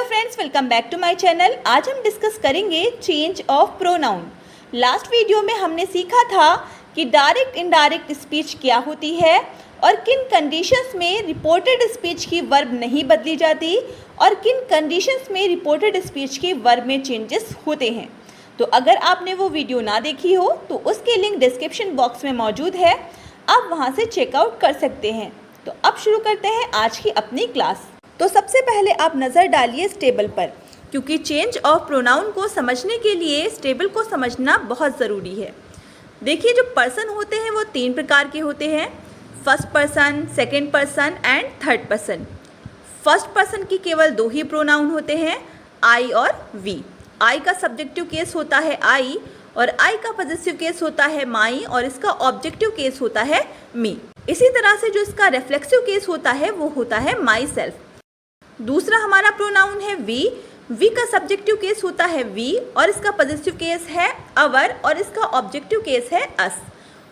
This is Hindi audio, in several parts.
Friends, welcome back to my channel. आज हम डिस्कस करेंगे change of pronoun. Last video में हमने सीखा था कि डायरेक्ट इनडायरेक्ट स्पीच क्या होती है और किन कंडीशंस में रिपोर्टेड स्पीच की वर्ब नहीं बदली जाती और किन कंडीशंस में रिपोर्टेड स्पीच के वर्ब में चेंजेस होते हैं। तो अगर आपने वो वीडियो ना देखी हो तो उसके लिंक डिस्क्रिप्शन बॉक्स में मौजूद है, आप वहाँ से चेकआउट कर सकते हैं। तो अब शुरू करते हैं आज की अपनी क्लास। तो सबसे पहले आप नज़र डालिए इस टेबल पर, क्योंकि चेंज ऑफ प्रोनाउन को समझने के लिए इस टेबल को समझना बहुत ज़रूरी है। देखिए, जो पर्सन होते हैं वो तीन प्रकार के होते हैं, first person, second person and third person. First person की केवल दो ही प्रोनाउन होते हैं, आई और वी। आई का सब्जेक्टिव केस होता है आई और आई का पॉजिटिव केस होता है माई और इसका ऑब्जेक्टिव केस होता है मी। इसी तरह से जो इसका रिफ्लेक्सिव केस होता है वो होता है माई सेल्फ। दूसरा हमारा प्रोनाउन है वी। वी का सब्जेक्टिव केस होता है वी और इसका पॉजिटिव केस है अवर और इसका ऑब्जेक्टिव केस है अस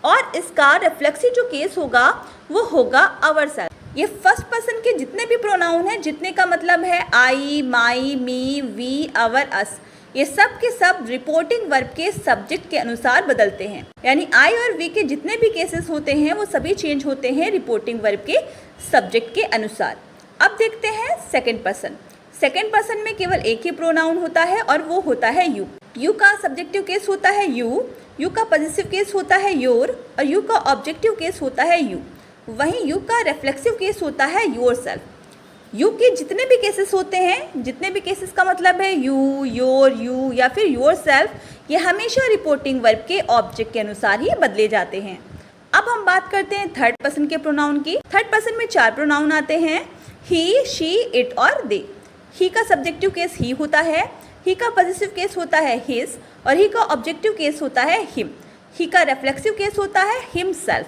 और इसका रिफ्लेक्सिव जो केस होगा वो होगा अवर सेल्फ। ये फर्स्ट पर्सन के जितने भी प्रोनाउन हैं, जितने का मतलब है आई, माई, मी, वी, अवर, अस, ये सब के सब रिपोर्टिंग वर्ब के सब्जेक्ट के अनुसार बदलते हैं। यानी आई और वी के जितने भी केसेस होते हैं वो सभी चेंज होते हैं रिपोर्टिंग वर्ब के सब्जेक्ट के अनुसार। अब देखते हैं सेकंड पर्सन। सेकंड पर्सन में केवल एक ही प्रोनाउन होता है और वो होता है यू। यू का सब्जेक्टिव केस होता है यू, यू का पॉजिटिव केस होता है योर और यू का ऑब्जेक्टिव केस होता है यू। वहीं यू का रिफ्लेक्सिव केस होता है योर सेल्फ। यू के जितने भी केसेस होते हैं, जितने भी केसेस का मतलब है यू, योर, यू या फिर योर सेल्फ, ये हमेशा रिपोर्टिंग वर्ब के ऑब्जेक्ट के अनुसार ही बदले जाते हैं। अब हम बात करते हैं थर्ड पर्सन के प्रोनाउन की। थर्ड पर्सन में चार प्रोनाउन आते हैं, ही, शी, इट और दे। ही का सब्जेक्टिव केस ही होता है, ही का पॉजिटिव केस होता है हिज और ही का ऑब्जेक्टिव केस होता है हिम। ही का रिफ्लेक्सिव केस होता है हिम सेल्फ।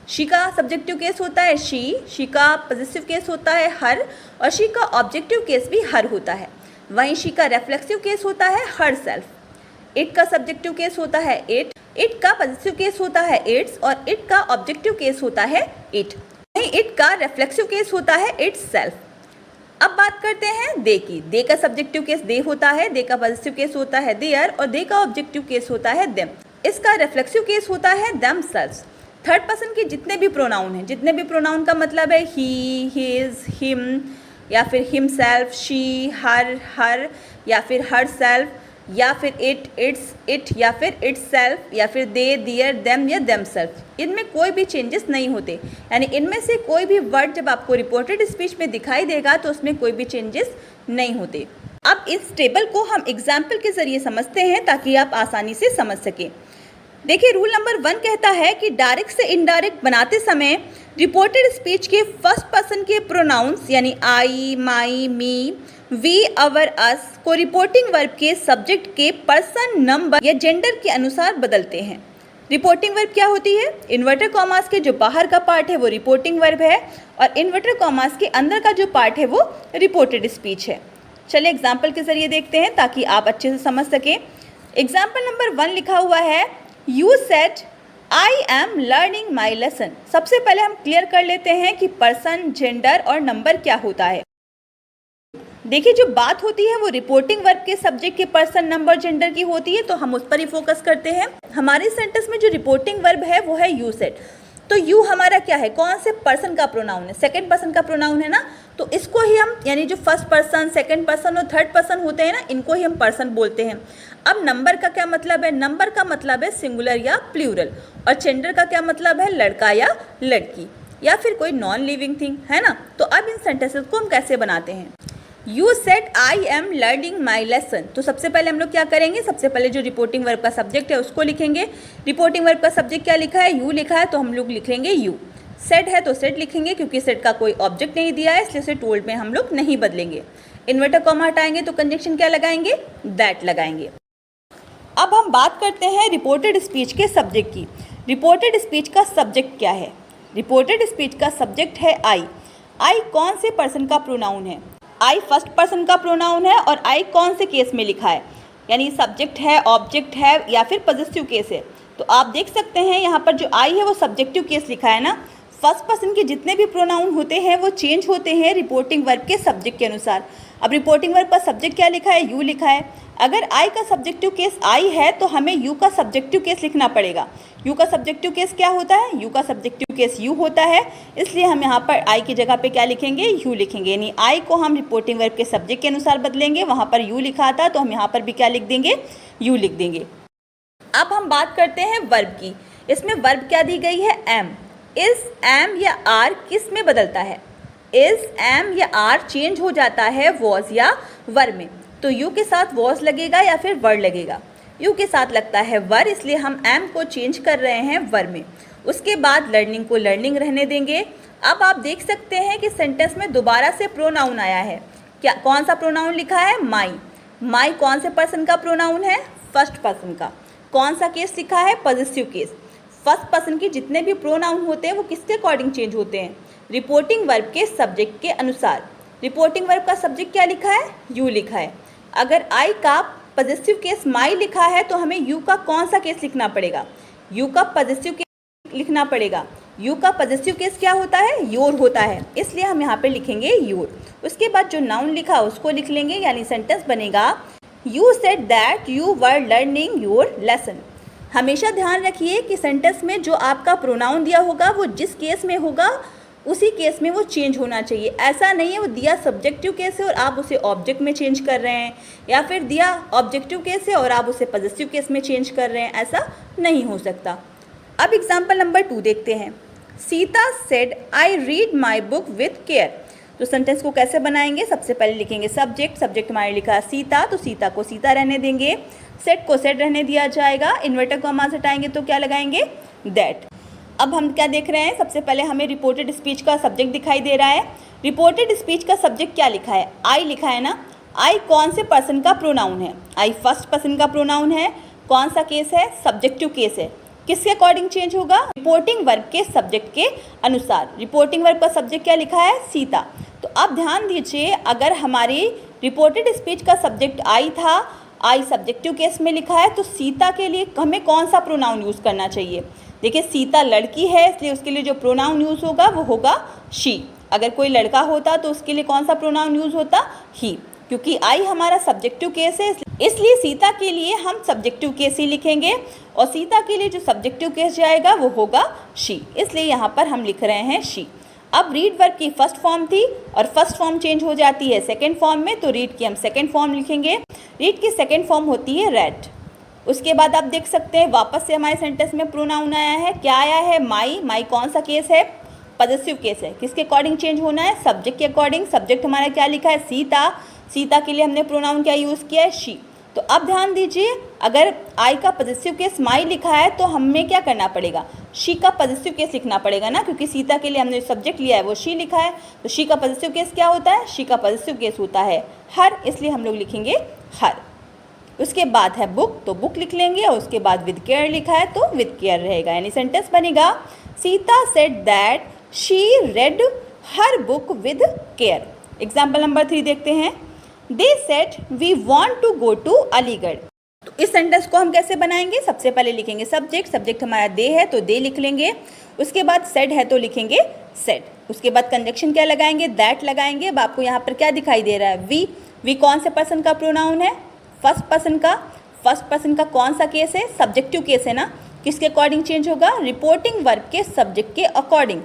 शी का सब्जेक्टिव केस होता है शी का पॉजिटिव केस होता है हर और शी का ऑब्जेक्टिव केस भी हर होता है। वहीं शी का रिफ्लेक्सिव केस होता है हर सेल्फ। इट का सब्जेक्टिव केस होता है इट का पॉजिटिव केस होता है इट्स और इट का ऑब्जेक्टिव केस होता है इट। वहीं इट का रिफ्लेक्सिव केस होता है इट्स सेल्फ। अब बात करते हैं दे की। दे का सब्जेक्टिव केस दे होता है, दे का पॉजिटिव केस होता है देयर और दे का ऑब्जेक्टिव केस होता है देम। इसका रिफ्लेक्सिव केस होता है देम सेल्व्स। थर्ड पर्सन के जितने भी प्रोनाउन हैं, जितने भी प्रोनाउन का मतलब है ही, हिज, हिम या फिर हिम सेल्फ, शी, हर या फिर हर सेल्फ या फिर इट, इट्स, इट या फिर इट्स सेल्फ या फिर दे, दियर, देम या देम सेल्फ, इनमें कोई भी चेंजेस नहीं होते। यानी इनमें से कोई भी वर्ड जब आपको रिपोर्टेड स्पीच में दिखाई देगा तो उसमें कोई भी चेंजेस नहीं होते। अब इस टेबल को हम एग्जाम्पल के जरिए समझते हैं ताकि आप आसानी से समझ सकें। देखिए, रूल नंबर 1 कहता है कि डायरेक्ट से इनडायरेक्ट बनाते समय रिपोर्टेड स्पीच के फर्स्ट पर्सन के प्रोनाउंस यानी आई, माई, मी, वी, अवर, अस को रिपोर्टिंग वर्ब के सब्जेक्ट के पर्सन, नंबर या जेंडर के अनुसार बदलते हैं। रिपोर्टिंग वर्ब क्या होती है? इन्वर्टर कॉमास के जो बाहर का पार्ट है वो रिपोर्टिंग वर्ब है और इन्वर्टर कॉमास के अंदर का जो पार्ट है वो रिपोर्टेड स्पीच है। चलिए एग्जाम्पल के जरिए देखते हैं ताकि आप अच्छे से समझ सकें। एग्जाम्पल नंबर 1 लिखा हुआ है, you said I am learning my lesson. सबसे पहले हम क्लियर कर लेते हैं कि पर्सन, जेंडर और नंबर क्या होता है। देखिए, जो बात होती है वो रिपोर्टिंग वर्ब के सब्जेक्ट के पर्सन, नंबर, जेंडर की होती है, तो हम उस पर ही फोकस करते हैं। हमारे सेंटेंस में जो रिपोर्टिंग वर्ब है वो है यू सेड। तो यू हमारा क्या है? कौन से पर्सन का प्रोनाउन है? सेकंड पर्सन का प्रोनाउन है ना, तो इसको ही हम, यानी जो फर्स्ट पर्सन, सेकंड पर्सन और थर्ड पर्सन होते हैं ना, इनको ही हम पर्सन बोलते हैं। अब नंबर का क्या मतलब है? नंबर का मतलब है सिंगुलर या प्लूरल और जेंडर का क्या मतलब है? लड़का या लड़की या फिर कोई नॉन लिविंग थिंग, है ना। तो अब इन सेंटेंसेस को हम कैसे बनाते हैं? You said I am learning my lesson. तो सबसे पहले हम लोग क्या करेंगे? सबसे पहले जो रिपोर्टिंग वर्ब का सब्जेक्ट है उसको लिखेंगे। रिपोर्टिंग वर्ब का सब्जेक्ट क्या लिखा है? यू लिखा है, तो हम लोग लिखेंगे यू। सेड है तो सेड लिखेंगे, क्योंकि सेड का कोई ऑब्जेक्ट नहीं दिया है इसलिए उसे टोल्ड में हम लोग नहीं बदलेंगे। इन्वर्टर कॉमा हटाएंगे तो कंजंक्शन क्या लगाएंगे? दैट लगाएंगे। अब हम बात करते हैं रिपोर्टेड स्पीच के सब्जेक्ट की। रिपोर्टेड स्पीच का सब्जेक्ट क्या है? रिपोर्टेड स्पीच का सब्जेक्ट है आई। आई कौन से पर्सन का प्रोनाउन है? आई फर्स्ट पर्सन का प्रोनाउन है और आई कौन से केस में लिखा है? यानी सब्जेक्ट है, ऑब्जेक्ट है या फिर पॉजिटिव केस है। तो आप देख सकते हैं यहाँ पर जो आई है वो सब्जेक्टिव केस लिखा है ना। फर्स्ट पर्सन के जितने भी प्रोनाउन होते हैं वो चेंज होते हैं रिपोर्टिंग वर्ब के सब्जेक्ट के अनुसार। अब रिपोर्टिंग वर्ब का सब्जेक्ट क्या लिखा है, यू लिखा है। अगर आई का सब्जेक्टिव केस आई है तो हमें यू का सब्जेक्टिव केस लिखना पड़ेगा। यू का सब्जेक्टिव केस क्या होता है, यू का सब्जेक्टिव केस यू होता है, इसलिए हम यहाँ पर आई की जगह पे क्या लिखेंगे, यू लिखेंगे। यानी आई को हम रिपोर्टिंग वर्ब के सब्जेक्ट के अनुसार बदलेंगे, वहाँ पर यू लिखा था तो हम यहाँ पर भी क्या लिख देंगे, यू लिख देंगे। अब हम बात करते हैं वर्ब की। इसमें वर्ब क्या दी गई है, एम। इज, एम या आर किस में बदलता है, इज, एम या आर चेंज हो जाता है वॉज या वर में। तो यू के साथ वॉज लगेगा या फिर वर लगेगा, यू के साथ लगता है वर, इसलिए हम एम को चेंज कर रहे हैं वर में। उसके बाद लर्निंग को लर्निंग रहने देंगे। अब आप देख सकते हैं कि सेंटेंस में दोबारा से प्रोनाउन आया है। क्या, कौन सा प्रोनाउन लिखा है, माई। माई कौन से पर्सन का प्रोनाउन है, फर्स्ट पर्सन का। कौन सा केस लिखा है, पॉजिटिव केस। फर्स्ट पर्सन के जितने भी प्रोनाउन होते हैं वो किसके अकॉर्डिंग चेंज होते हैं, रिपोर्टिंग वर्ब के सब्जेक्ट के अनुसार। रिपोर्टिंग वर्ब का सब्जेक्ट क्या लिखा है, यू लिखा है। अगर आई का पॉजिटिव केस माई लिखा है तो हमें यू का कौन सा केस लिखना पड़ेगा, यू का पॉजिटिव केस लिखना पड़ेगा। यू का पॉजिटिव केस क्या होता है, योर होता है, इसलिए हम यहाँ पे लिखेंगे योर। उसके बाद जो नाउन लिखा उसको लिख लेंगे, यानी सेंटेंस बनेगा you said that you were learning your lesson. हमेशा ध्यान रखिए कि सेंटेंस में जो आपका प्रोनाउन दिया होगा वो जिस केस में होगा उसी केस में वो चेंज होना चाहिए। ऐसा नहीं है वो दिया सब्जेक्टिव केस है और आप उसे ऑब्जेक्ट में चेंज कर रहे हैं, या फिर दिया ऑब्जेक्टिव केस है और आप उसे पॉजिटिव केस में चेंज कर रहे हैं, ऐसा नहीं हो सकता। अब एग्जाम्पल नंबर 2 देखते हैं। Sita said I read my book with care. तो सेंटेंस को कैसे बनाएंगे, सबसे पहले लिखेंगे सब्जेक्ट। सब्जेक्ट हमारे लिखा सीता, तो सीता को सीता रहने देंगे, सेड को सेड रहने दिया जाएगा। इन्वर्टर कॉमा से हटाएंगे तो क्या लगाएंगे, दैट। अब हम क्या देख रहे हैं, सबसे पहले हमें रिपोर्टेड स्पीच का सब्जेक्ट दिखाई दे रहा है। रिपोर्टेड स्पीच का सब्जेक्ट क्या लिखा है, आई लिखा है ना। आई कौन से पर्सन का प्रोनाउन है, आई फर्स्ट पर्सन का प्रोनाउन है। कौन सा केस है, सब्जेक्टिव केस है। किसके अकॉर्डिंग चेंज होगा, रिपोर्टिंग वर्ब के सब्जेक्ट के अनुसार। रिपोर्टिंग वर्ब का सब्जेक्ट क्या लिखा है, सीता। तो अब ध्यान दीजिए, अगर हमारी रिपोर्टेड स्पीच का सब्जेक्ट आई था, आई सब्जेक्टिव केस में लिखा है, तो सीता के लिए हमें कौन सा प्रोनाउन यूज़ करना चाहिए। देखिए सीता लड़की है, इसलिए उसके लिए जो प्रोनाउन यूज़ होगा वो होगा शी। अगर कोई लड़का होता तो उसके लिए कौन सा प्रोनाउन यूज़ होता, ही। क्योंकि आई हमारा सब्जेक्टिव केस है, इसलिए सीता के लिए हम सब्जेक्टिव केस ही लिखेंगे, और सीता के लिए जो सब्जेक्टिव केस जाएगा वो होगा शी, इसलिए यहाँ पर हम लिख रहे हैं शी। अब रीड वर्ब की फर्स्ट फॉर्म थी और फर्स्ट फॉर्म चेंज हो जाती है सेकेंड फॉर्म में, तो रीड की हम सेकेंड फॉर्म लिखेंगे। रीड की सेकेंड फॉर्म होती है रेड। उसके बाद आप देख सकते हैं वापस से हमारे सेंटेंस में प्रोनाउन आया है। क्या आया है, माई। माई कौन सा केस है, पॉजिटिव केस है। किसके अकॉर्डिंग चेंज होना है, सब्जेक्ट के अकॉर्डिंग। सब्जेक्ट हमारा क्या लिखा है, सीता। सीता के लिए हमने प्रोनाउन क्या यूज़ किया है, शी। तो अब ध्यान दीजिए, अगर आई का पॉजिटिव केस माई लिखा है तो हमें क्या करना पड़ेगा, शी का पॉजिटिव केस लिखना पड़ेगा ना, क्योंकि सीता के लिए हमने सब्जेक्ट लिया है वो शी लिखा है। तो शी का पॉजिटिव केस क्या होता है, शी का पॉजिटिव केस होता है हर, इसलिए हम लोग लिखेंगे हर। उसके बाद है बुक, तो बुक लिख लेंगे, और उसके बाद विद केयर लिखा है तो विद केयर रहेगा। यानी सेंटेंस बनेगा Sita said that she read her book with care. Example number 3 देखते हैं। They said we want to go to Aligarh. तो इस सेंटेंस को हम कैसे बनाएंगे, सबसे पहले लिखेंगे सब्जेक्ट। सब्जेक्ट हमारा दे है तो दे लिख लेंगे। उसके बाद सेड है तो लिखेंगे सेड। उसके बाद कंजक्शन क्या लगाएंगे, दैट लगाएंगे। अब आपको यहाँ पर क्या दिखाई दे रहा है, वी। वी कौन से पर्सन का प्रोनाउन है, फर्स्ट पर्सन का। फर्स्ट पर्सन का कौन सा केस है, सब्जेक्टिव केस है ना। किसके अकॉर्डिंग चेंज होगा, रिपोर्टिंग वर्ब के सब्जेक्ट के अकॉर्डिंग।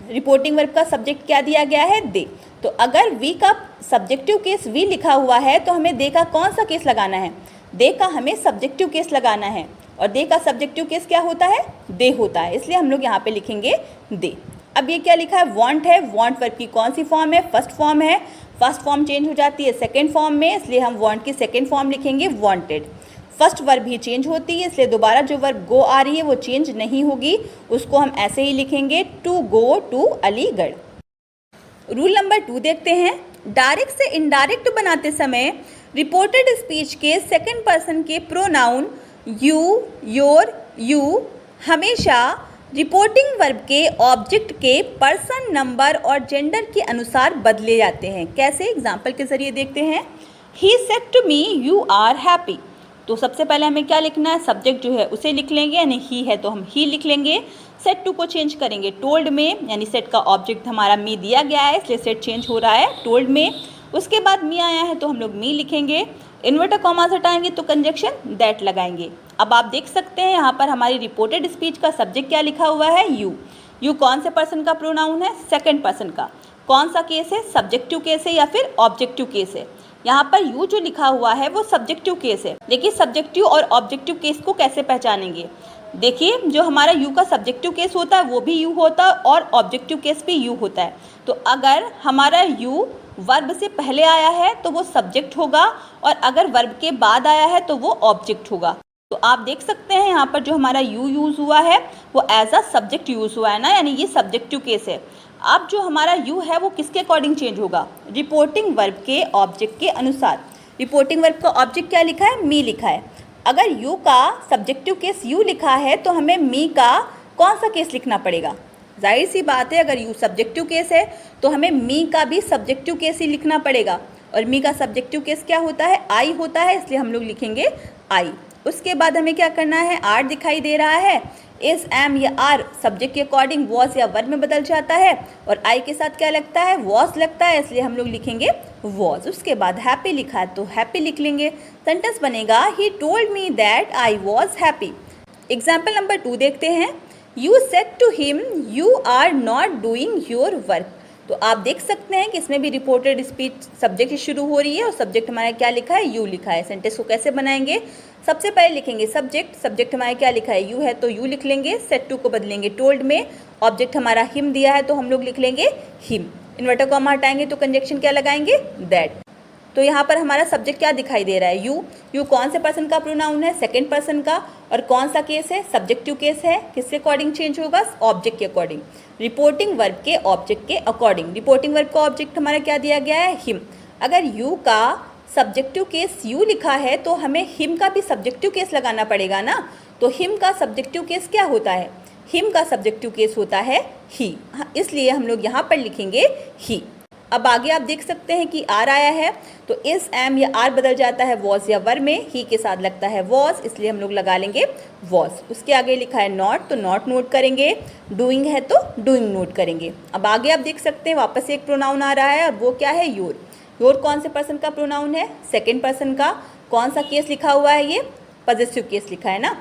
रिपोर्टिंग वर्ब का सब्जेक्ट क्या दिया गया है, दे। तो अगर वी का सब्जेक्टिव केस वी लिखा हुआ है तो हमें दे का कौन सा केस लगाना है, दे का हमें सब्जेक्टिव केस लगाना है। और दे का सब्जेक्टिव केस क्या होता है, दे होता है, इसलिए हम लोग यहाँ पे लिखेंगे दे। अब ये क्या लिखा है, वांट है। वांट वर्ब की कौन सी फॉर्म है, फर्स्ट फॉर्म है। फर्स्ट फॉर्म चेंज हो जाती है सेकेंड फॉर्म में, इसलिए हम वांट की सेकेंड फॉर्म लिखेंगे वांटेड। फर्स्ट वर्ब भी चेंज होती है, इसलिए दोबारा जो वर्ब गो आ रही है वो चेंज नहीं होगी, उसको हम ऐसे ही लिखेंगे to go to Aligarh. Rule number 2 देखते हैं। डायरेक्ट से इनडायरेक्ट बनाते समय रिपोर्टेड स्पीच के सेकेंड पर्सन के प्रोनाउन यू, योर, यू हमेशा रिपोर्टिंग वर्ब के ऑब्जेक्ट के पर्सन, नंबर और जेंडर के अनुसार बदले जाते हैं। कैसे, एग्जाम्पल के जरिए देखते हैं। He said to me you are happy. तो सबसे पहले हमें क्या लिखना है, सब्जेक्ट जो है उसे लिख लेंगे, यानी ही है तो हम ही लिख लेंगे। सेट टू को चेंज करेंगे टोल्ड में, यानी सेट का ऑब्जेक्ट हमारा मी दिया गया है इसलिए सेट चेंज हो रहा है टोल्ड में। उसके बाद मी आया है तो हम लोग मी लिखेंगे। इन्वर्टर कॉमास हटाएंगे तो कंजक्शन दैट लगाएंगे। अब आप देख सकते हैं यहाँ पर हमारी रिपोर्टेड स्पीच का सब्जेक्ट क्या लिखा हुआ है, यू। यू कौन से पर्सन का प्रोनाउन है, सेकंड पर्सन का। कौन सा केस है, सब्जेक्टिव केस है या फिर ऑब्जेक्टिव केस है। यहाँ पर यू जो लिखा हुआ है वो सब्जेक्टिव केस है। देखिए सब्जेक्टिव और ऑब्जेक्टिव केस को कैसे पहचानेंगे। देखिए जो हमारा यू का सब्जेक्टिव केस होता है वो भी यू होता है और ऑब्जेक्टिव केस भी यू होता है। तो अगर हमारा यू वर्ब से पहले आया है तो वो सब्जेक्ट होगा और अगर वर्ब के बाद आया है तो वो ऑब्जेक्ट होगा। तो आप देख सकते हैं यहाँ पर जो हमारा यू यूज़ हुआ है वो एज अ सब्जेक्ट यूज़ हुआ है ना, यानी ये सब्जेक्टिव केस है। अब जो हमारा यू है वो किसके अकॉर्डिंग चेंज होगा, रिपोर्टिंग वर्ब के ऑब्जेक्ट के अनुसार। रिपोर्टिंग वर्ब का ऑब्जेक्ट क्या लिखा है, मी लिखा है। अगर यू का सब्जेक्टिव केस यू लिखा है तो हमें मी का कौन सा केस लिखना पड़ेगा। जाहिर सी बात है अगर यू सब्जेक्टिव केस है तो हमें मी का भी सब्जेक्टिव केस ही लिखना पड़ेगा। और मी का सब्जेक्टिव केस क्या होता है, आई होता है, इसलिए हम लोग लिखेंगे आई। उसके बाद हमें क्या करना है, आर दिखाई दे रहा है, इस एम या आर सब्जेक्ट के अकॉर्डिंग वॉज या वर्ब में बदल जाता है और आई के साथ क्या लगता है, वॉज लगता है, इसलिए हम लोग लिखेंगे वॉज। उसके बाद हैप्पी लिखा है तो हैप्पी लिख लेंगे। सेंटेंस बनेगा he told me that I was happy. Example number 2 देखते हैं। You said to him you are not doing your work. तो आप देख सकते हैं कि इसमें भी रिपोर्टेड स्पीच सब्जेक्ट से शुरू हो रही है और सब्जेक्ट हमारा क्या लिखा है, यू लिखा है। सेंटेंस को कैसे बनाएंगे, सबसे पहले लिखेंगे सब्जेक्ट। सब्जेक्ट हमारा क्या लिखा है, यू है तो यू लिख लेंगे। सेट टू को बदलेंगे टोल्ड में। ऑब्जेक्ट हमारा हिम दिया है तो हम लोग लिख लेंगे हिम। इन्वर्टर कॉमा हटाएंगे तो कंजक्शन क्या लगाएंगे, दैट। तो यहाँ पर हमारा सब्जेक्ट क्या दिखाई दे रहा है, यू। यू कौन से पर्सन का प्रोनाउन है, सेकंड पर्सन का। और कौन सा केस है, सब्जेक्टिव केस है। किसके अकॉर्डिंग चेंज होगा, ऑब्जेक्ट के अकॉर्डिंग। रिपोर्टिंग वर्ब के ऑब्जेक्ट के अकॉर्डिंग। रिपोर्टिंग वर्ब का ऑब्जेक्ट हमारा क्या दिया गया है, हिम। अगर यू का सब्जेक्टिव केस यू लिखा है तो हमें हिम का भी सब्जेक्टिव केस लगाना पड़ेगा ना। तो हिम का सब्जेक्टिव केस क्या होता है, हिम का सब्जेक्टिव केस होता है ही, इसलिए हम लोग यहाँ पर लिखेंगे ही। अब आगे आप देख सकते हैं कि आर आया है तो इस एम या आर बदल जाता है वॉज या वर में, ही के साथ लगता है वॉज, इसलिए हम लोग लगा लेंगे वॉज। उसके आगे लिखा है नॉट तो नॉट नोट करेंगे, डूइंग है तो डूइंग नोट करेंगे। अब आगे आप देख सकते हैं वापस एक प्रोनाउन आ रहा है और वो क्या है, योर। योर कौन से पर्सन का प्रोनाउन है, सेकेंड पर्सन का। कौन सा केस लिखा हुआ है, ये पॉजिटिव केस लिखा है ना।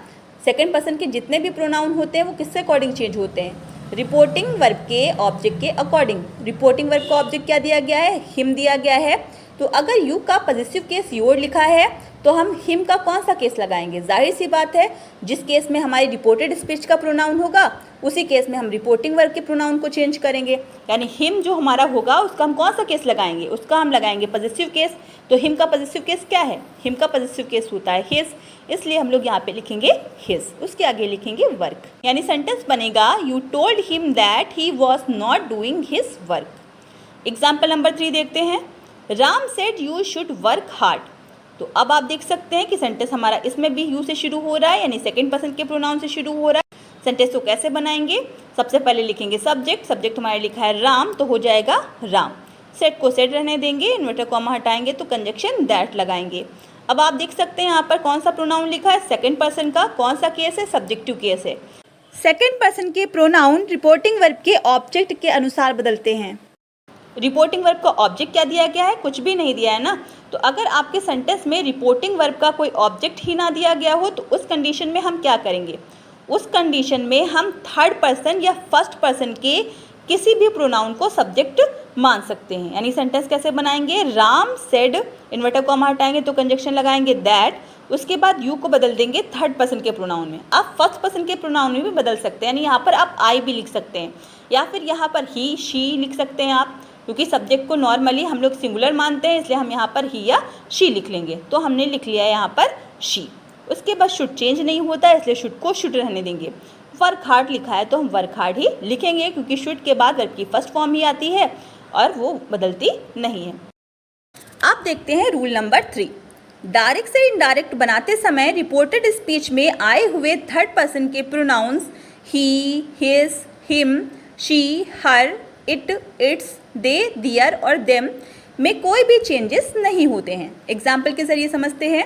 सेकेंड पर्सन के जितने भी प्रोनाउन होते हैं वो किससे अकॉर्डिंग चेंज होते हैं, रिपोर्टिंग वर्ब के ऑब्जेक्ट के अकॉर्डिंग। रिपोर्टिंग वर्ब का ऑब्जेक्ट क्या दिया गया है, हिम दिया गया है। तो अगर यू का पॉजिटिव केस योर लिखा है तो हम हिम का कौन सा केस लगाएंगे, जाहिर सी बात है जिस केस में हमारी रिपोर्टेड स्पीच का प्रोनाउन होगा उसी केस में हम रिपोर्टिंग वर्ब के प्रोनाउन को चेंज करेंगे। यानी हिम जो हमारा होगा उसका हम कौन सा केस लगाएंगे, उसका हम लगाएंगे पॉजिटिव केस। तो हिम का पॉजिटिव केस क्या है, हिम का पॉजिटिव केस होता है हिज, इसलिए हम लोग यहाँ पे लिखेंगे हिज। उसके आगे लिखेंगे वर्क। यानी सेंटेंस बनेगा you told him that he was not doing his work. Example number 3 देखते हैं। Ram said you should work hard. तो अब आप देख सकते हैं कि सेंटेंस हमारा इसमें भी यू से शुरू हो रहा है, यानी सेकंड पर्सन के प्रोनाउन से शुरू हो रहा है। सेंटेंस को कैसे बनाएंगे, सबसे पहले लिखेंगे सब्जेक्ट। सब्जेक्ट हमारे लिखा है राम तो हो जाएगा राम। सेट को सेट रहने देंगे, इन्वर्टर कॉमा हटाएंगे तो कंजक्शन दैट लगाएंगे। अब आप देख सकते हैं यहाँ पर कौन सा प्रोनाउन लिखा है, सेकंड पर्सन का। कौन सा केस है, सब्जेक्टिव केस है। सेकंड पर्सन के प्रोनाउन रिपोर्टिंग वर्ब के ऑब्जेक्ट के अनुसार बदलते हैं। रिपोर्टिंग वर्ब का ऑब्जेक्ट क्या दिया गया है, कुछ भी नहीं दिया है ना। तो अगर आपके सेंटेंस में रिपोर्टिंग वर्ब का कोई ऑब्जेक्ट ही ना दिया गया हो तो उस कंडीशन में हम क्या करेंगे, उस कंडीशन में हम थर्ड पर्सन या फर्स्ट पर्सन के किसी भी प्रोनाउन को सब्जेक्ट मान सकते हैं। यानी सेंटेंस कैसे बनाएंगे, राम सेड, इन्वर्टर कॉमा हटाएंगे तो कंजक्शन लगाएंगे दैट। उसके बाद यू को बदल देंगे थर्ड पर्सन के प्रोनाउन में। आप फर्स्ट पर्सन के प्रोनाउन में भी बदल सकते हैं, यानी यहाँ पर आप आई भी लिख सकते हैं या फिर यहाँ पर ही शी लिख सकते हैं आप, क्योंकि सब्जेक्ट को नॉर्मली हम लोग सिंगुलर मानते हैं इसलिए हम यहाँ पर ही या शी लिख लेंगे। तो हमने लिख लिया है यहाँ पर शी। उसके बाद शुड चेंज नहीं होता है इसलिए शुड को शुड रहने देंगे। वर्क हार्ड लिखा है तो हम वर्क हार्ड ही लिखेंगे क्योंकि शुड के बाद वर्ब की फर्स्ट फॉर्म ही आती है और वो बदलती नहीं है। आप देखते हैं रूल नंबर 3। डायरेक्ट से इनडायरेक्ट बनाते समय रिपोर्टेड स्पीच में आए हुए थर्ड पर्सन के pronouns he, his, him, she, her, it, its, they, their और देम में कोई भी चेंजेस नहीं होते हैं। एग्जाम्पल के जरिए समझते हैं।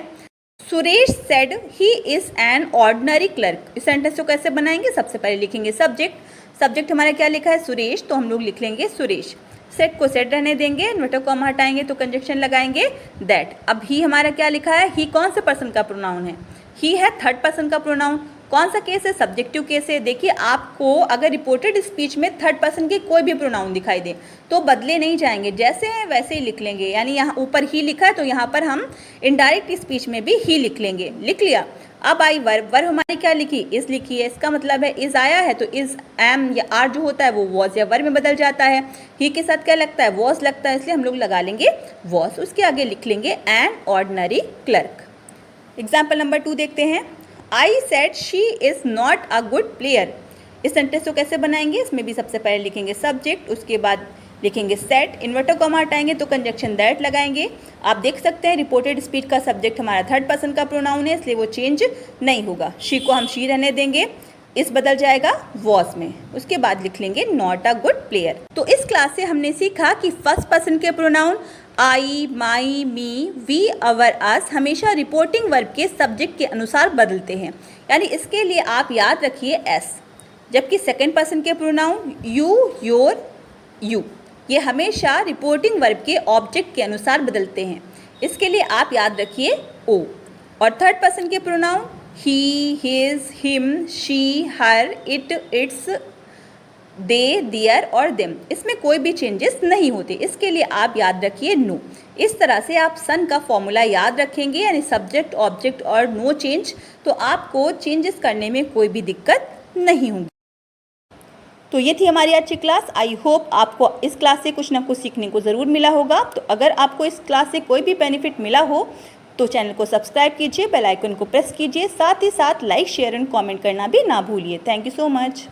Suresh said he is an ordinary clerk. इस सेंटेंस को कैसे बनाएंगे? सबसे पहले लिखेंगे सब्जेक्ट हमारा क्या लिखा है? सुरेश, तो हम लोग लिख लेंगे सुरेश। सेट को सेट रहने देंगे, इन्वर्टर कॉमा हटाएंगे तो कंजक्शन लगाएंगे दैट। अब ही हमारा क्या लिखा है? ही कौन से पर्सन का प्रोनाउन है? ही है थर्ड पर्सन का प्रोनाउन। कौन सा केस है? सब्जेक्टिव केस है। देखिए, आपको अगर रिपोर्टेड स्पीच में थर्ड पर्सन के कोई भी प्रोनाउन दिखाई दे तो बदले नहीं जाएंगे, जैसे हैं वैसे ही लिख लेंगे। यानी यहाँ ऊपर ही लिखा है तो यहाँ पर हम इनडायरेक्ट स्पीच में भी ही लिख लेंगे। लिख लिया। अब आई वर्ब हमारी क्या लिखी? इज़ लिखी है। इसका मतलब है इज़ आया है तो इज़, एम या आर जो होता है वो वॉज या वर्ब में बदल जाता है। ही के साथ क्या लगता है? वॉज लगता है, इसलिए हम लोग लगा लेंगे वॉज। उसके आगे लिख लेंगे an ordinary clerk. Example number 2 देखते हैं। I said she is not a good player. इस सेंटेंस को कैसे बनाएंगे? इसमें भी सबसे पहले लिखेंगे सब्जेक्ट, उसके बाद लिखेंगे सेट, इन्वर्टर कॉमा हटाएंगे तो कंजक्शन दैट लगाएंगे। आप देख सकते हैं रिपोर्टेड स्पीच का सब्जेक्ट हमारा थर्ड पर्सन का प्रोनाउन है, इसलिए वो चेंज नहीं होगा। शी को हम शी रहने देंगे, इस बदल जाएगा वॉज में। उसके बाद लिख लेंगे नॉट अ गुड प्लेयर। तो इस क्लास से हमने सीखा कि फर्स्ट पर्सन के pronoun I, my, me, we, our, us हमेशा रिपोर्टिंग वर्ब के सब्जेक्ट के अनुसार बदलते हैं। यानी इसके लिए आप याद रखिए एस। जबकि सेकेंड पर्सन के प्रोनाउन यू, योर, यू ये हमेशा रिपोर्टिंग वर्ब के ऑब्जेक्ट के अनुसार बदलते हैं। इसके लिए आप याद रखिए ओ। और थर्ड पर्सन के pronoun he, his, him, she, her, it, its, they, their और देम, इसमें कोई भी चेंजेस नहीं होते। इसके लिए आप याद रखिए नो। इस तरह से आप सन का फॉर्मूला याद रखेंगे, यानी सब्जेक्ट, ऑब्जेक्ट और नो चेंज, तो आपको चेंजेस करने में कोई भी दिक्कत नहीं होगी। तो ये थी हमारी आज की क्लास। आई होप आपको इस क्लास से कुछ ना कुछ सीखने को ज़रूर मिला होगा। तो अगर आपको इस क्लास से कोई भी बेनिफिट मिला हो तो चैनल को सब्सक्राइब कीजिए, बेल आइकन को प्रेस कीजिए, साथ ही साथ लाइक, शेयर एंड कमेंट करना भी ना भूलिए। Thank you so much.